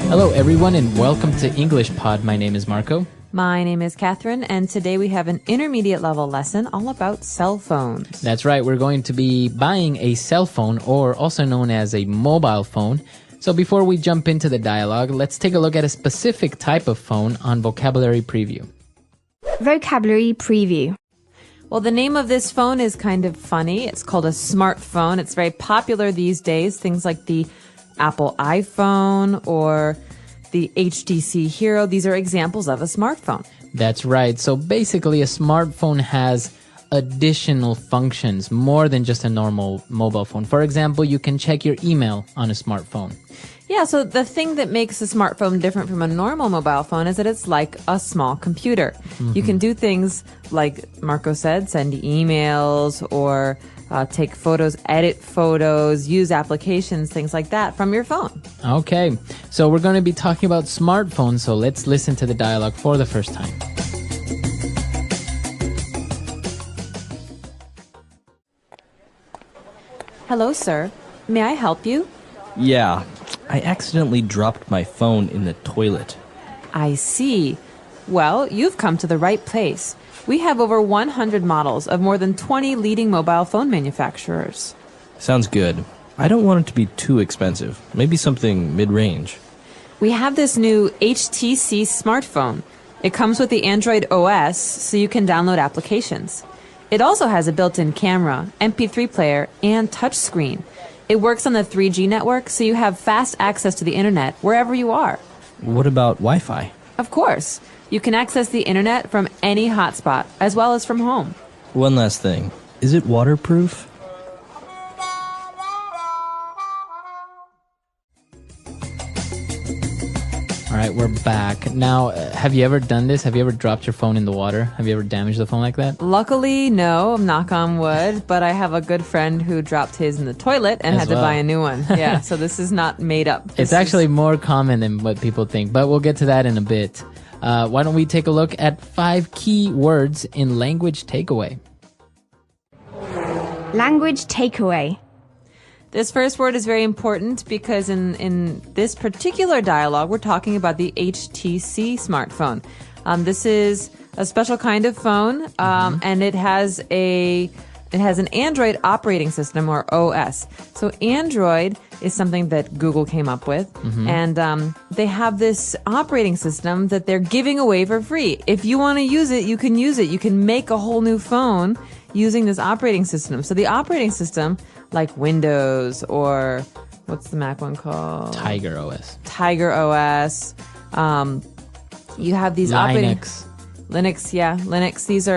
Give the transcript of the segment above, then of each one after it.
Hello, everyone, and welcome to English Pod. My name is Marco. My name is Catherine, and today we have an intermediate level lesson all about cell phones. That's right. We're going to be buying a cell phone, or also known as a mobile phone. So before we jump into the dialogue, let's take a look at a specific type of phone on Vocabulary Preview. Vocabulary Preview. Well, the name of this phone is kind of funny. It's called a smartphone. It's very popular these days. Things like the Apple iPhone or the HTC Hero. These are examples of a smartphone. That's right. So basically, a smartphone has additional functions, more than just a normal mobile phone. For example, you can check your email on a smartphone. Yeah, so the thing that makes a smartphone different from a normal mobile phone is that it's like a small computer. You can do things like Marco said, send emails or take photos, edit photos, use applications, things like that from your phone. Okay, so we're going to be talking about smartphones, so let's listen to the dialogue for the first time. Hello, sir. May I help you? Yeah, I accidentally dropped my phone in the toilet. I see. Well, you've come to the right place. We have over 100 models of more than 20 leading mobile phone manufacturers. Sounds good. I don't want it to be too expensive. Maybe something mid-range. We have this new HTC smartphone. It comes with the Android OS, so you can download applications. It also has a built-in camera, MP3 player, and touchscreen. It works on the 3G network, so you have fast access to the internet wherever you are. What about Wi-Fi? Of course. You can access the internet from any hotspot, as well as from home. One last thing. Is it waterproof? All right, we're back. Now, have you ever done this? Have you ever dropped your phone in the water? Have you ever damaged the phone like that? Luckily, no, knock on wood, but I have a good friend who dropped his in the toilet and had to buy a new one. Yeah, so this is not made up. It's actually more common than what people think, but we'll get to that in a bit. Why don't we take a look at 5 key words in language takeaway? Language takeaway. This first word is very important because in this particular dialogue, we're talking about the HTC smartphone. This is a special kind of phone, and it has an Android operating system, or OS. So Android is something that Google came up with, and they have this operating system that they're giving away for free. If you want to use it, you can use it. You can make a whole new phone using this operating system. So the operating system, like Windows or what's the Mac one called? Tiger OS. Tiger OS. You have these Linux, yeah, Linux. These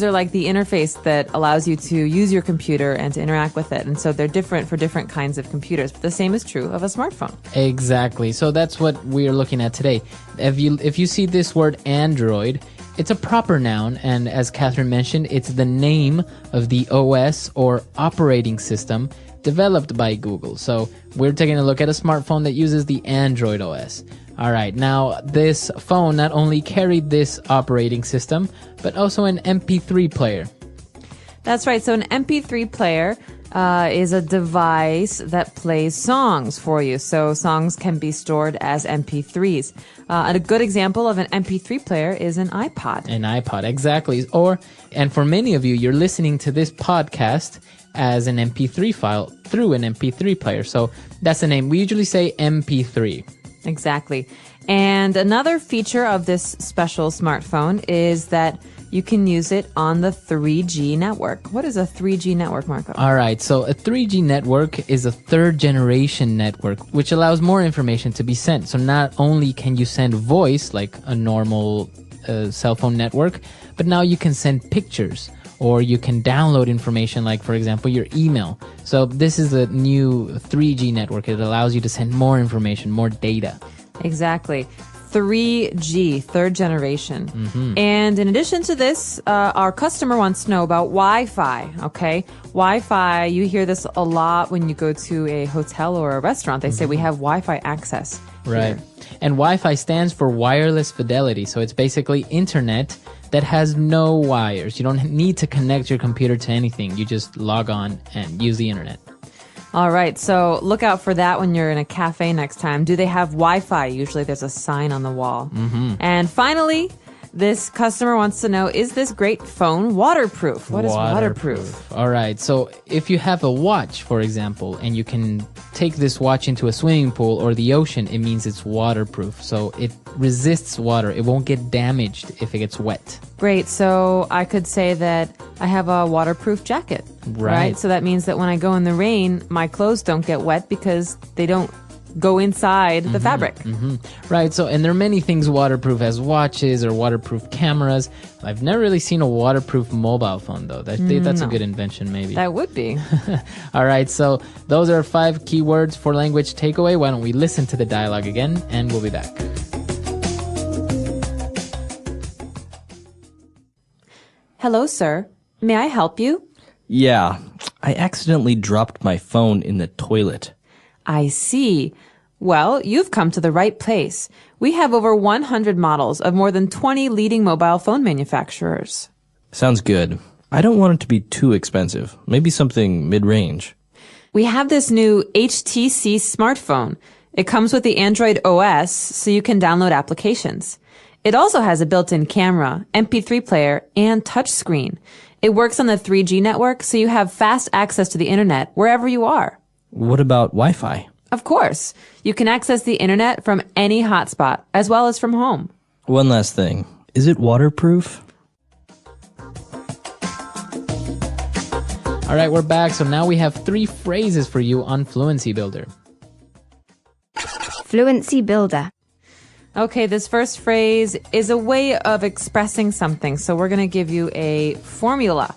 are like the interface that allows you to use your computer and to interact with it. And so they're different for different kinds of computers. But the same is true of a smartphone. Exactly. So that's what we're looking at today. If you see this word Android, it's a proper noun, and as Catherine mentioned, it's the name of the OS or operating system developed by Google. So we're taking a look at a smartphone that uses the Android OS. All right, now this phone not only carried this operating system, but also an MP3 player. That's right. So an MP3 player is a device that plays songs for you. So songs can be stored as MP3s. And a good example of an MP3 player is an iPod. An iPod, exactly. And for many of you, you're listening to this podcast as an MP3 file through an MP3 player. So that's the name. We usually say MP3. Exactly. And another feature of this special smartphone is that you can use it on the 3G network. What is a 3G network, Marco? All right, so a 3G network is a third generation network, which allows more information to be sent. So not only can you send voice like a normal cell phone network, but now you can send pictures, or you can download information like, for example, your email. So this is the new 3G network. It allows you to send more information, more data. Exactly. 3G, third generation. And in addition to this, our customer wants to know about Wi-Fi, okay? Wi-Fi, you hear this a lot when you go to a hotel or a restaurant. They say we have Wi-Fi access. Right. And Wi-Fi stands for wireless fidelity. So it's basically internet that has no wires. You don't need to connect your computer to anything. You just log on and use the internet. All right, so look out for that when you're in a cafe next time. Do they have Wi-Fi? Usually there's a sign on the wall. Mm-hmm. And finally, this customer wants to know, is this great phone waterproof? What is waterproof? All right, so if you have a watch, for example, and you can take this watch into a swimming pool or the ocean, it means it's waterproof. So it resists water. It won't get damaged if it gets wet. Great, so I could say that I have a waterproof jacket. Right. So that means that when I go in the rain, my clothes don't get wet because they don't go inside the fabric. Mm-hmm. Right, so, and there are many things waterproof as watches or waterproof cameras. I've never really seen a waterproof mobile phone, though. That's a good invention, maybe. That would be. All right, so those are 5 keywords for language takeaway. Why don't we listen to the dialogue again, and we'll be back. Hello, sir. May I help you? Yeah, I accidentally dropped my phone in the toilet. I see. Well, you've come to the right place. We have over 100 models of more than 20 leading mobile phone manufacturers. Sounds good. I don't want it to be too expensive. Maybe something mid-range. We have this new HTC smartphone. It comes with the Android OS, so you can download applications. It also has a built-in camera, MP3 player, and touchscreen. It works on the 3G network, so you have fast access to the internet wherever you are. What about Wi-Fi? Of course. You can access the internet from any hotspot, as well as from home. One last thing. Is it waterproof? All right, we're back. So now we have 3 phrases for you on Fluency Builder. Fluency Builder. Okay, this first phrase is a way of expressing something. So we're going to give you a formula.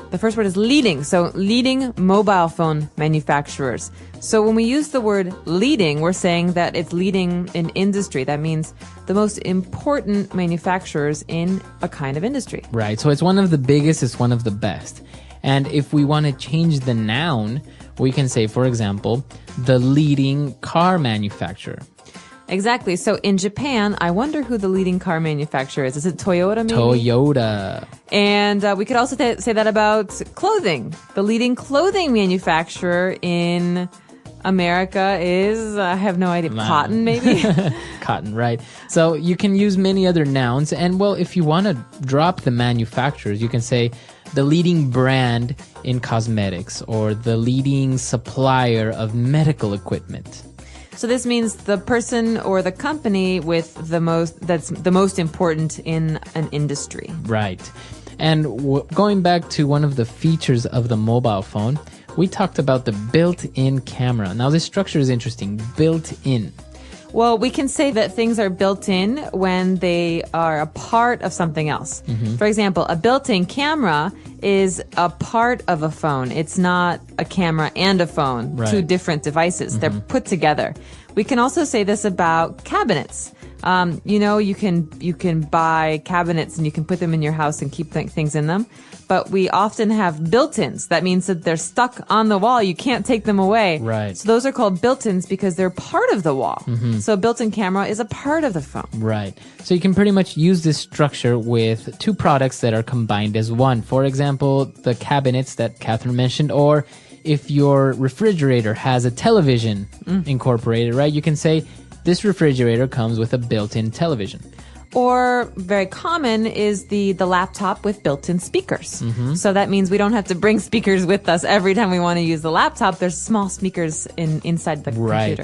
The first word is leading. So leading mobile phone manufacturers. So when we use the word leading, we're saying that it's leading in industry. That means the most important manufacturers in a kind of industry. Right, so it's one of the biggest, it's one of the best. And if we want to change the noun, we can say, for example, the leading car manufacturer. Exactly. So in Japan, I wonder who the leading car manufacturer is. Is it Toyota maybe? Toyota. And we could also say that about clothing. The leading clothing manufacturer in America is, I have no idea, cotton maybe? Cotton, right. So you can use many other nouns. And well, if you want to drop the manufacturers, you can say the leading brand in cosmetics or the leading supplier of medical equipment. So this means the person or the company with that's the most important in an industry. Right. And going back to one of the features of the mobile phone, we talked about the built-in camera. Now this structure is interesting, built-in. Well, we can say that things are built in when they are a part of something else. Mm-hmm. For example, a built-in camera is a part of a phone. It's not a camera and a phone, right. Two different devices. Mm-hmm. They're put together. We can also say this about cabinets. You can buy cabinets and you can put them in your house and keep things in them. But we often have built-ins. That means that they're stuck on the wall. You can't take them away. Right. So those are called built-ins because they're part of the wall. Mm-hmm. So a built-in camera is a part of the phone. Right. So you can pretty much use this structure with 2 products that are combined as one. For example, the cabinets that Catherine mentioned, or if your refrigerator has a television incorporated, right? You can say this refrigerator comes with a built-in television. Or very common is the laptop with built-in speakers. Mm-hmm. So that means we don't have to bring speakers with us every time we want to use the laptop. There's small speakers inside the computer.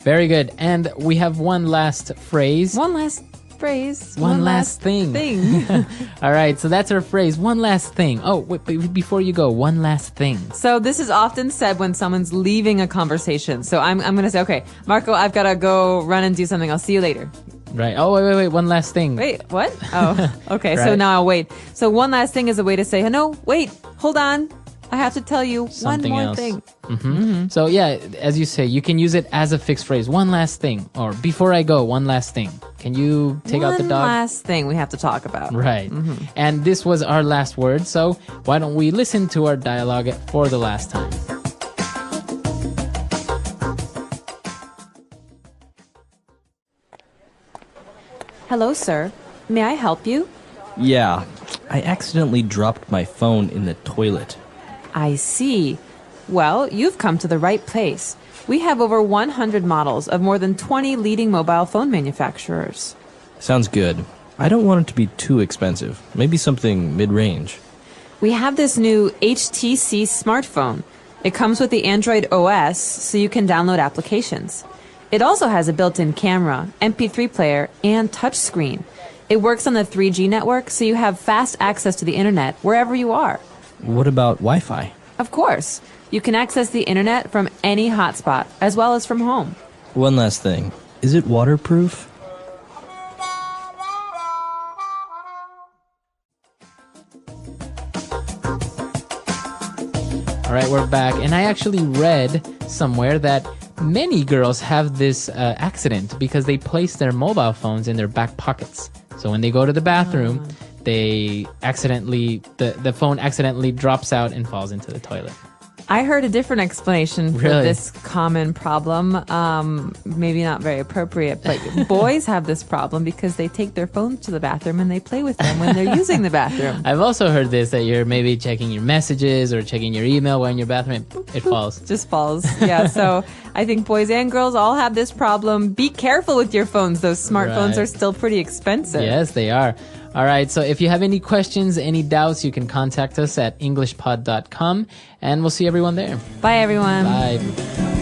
Very good. And we have one last phrase. One last phrase. One last thing. All right, so that's our phrase. One last thing. Oh, wait, before you go, one last thing. So this is often said when someone's leaving a conversation. So I'm going to say, okay, Marco, I've got to go run and do something. I'll see you later. Right. Oh, wait. One last thing. Wait, what? Oh, okay. Right. So now I'll wait. So one last thing is a way to say, no, wait, hold on. I have to tell you something one more else. thing. Mm-hmm. Mm-hmm. So yeah, as you say, you can use it as a fixed phrase. One last thing. Or before I go, one last thing. Can you take out the dog? One last thing we have to talk about. Right. Mm-hmm. And this was our last word. So why don't we listen to our dialogue for the last time? Hello, sir. May I help you? Yeah, I accidentally dropped my phone in the toilet. I see. Well, you've come to the right place. We have over 100 models of more than 20 leading mobile phone manufacturers. Sounds good. I don't want it to be too expensive. Maybe something mid-range. We have this new HTC smartphone. It comes with the Android OS, so you can download applications. It also has a built-in camera, MP3 player, and touchscreen. It works on the 3G network, so you have fast access to the internet wherever you are. What about Wi-Fi? Of course, you can access the internet from any hotspot, as well as from home. One last thing. Is it waterproof? All right, we're back. And I actually read somewhere that many girls have this accident because they place their mobile phones in their back pockets. So when they go to the bathroom, they accidentally, the phone accidentally drops out and falls into the toilet. I heard a different explanation for Really? this common problem. Maybe not very appropriate, but boys have this problem because they take their phones to the bathroom and they play with them when they're using the bathroom. I've also heard this, that you're maybe checking your messages or checking your email while in your bathroom, and boop, it falls. Just falls. Yeah, so I think boys and girls all have this problem. Be careful with your phones. Those smartphones Right. are still pretty expensive. Yes, they are. All right, so if you have any questions, any doubts, you can contact us at englishpod.com, and we'll see everyone there. Bye, everyone. Bye.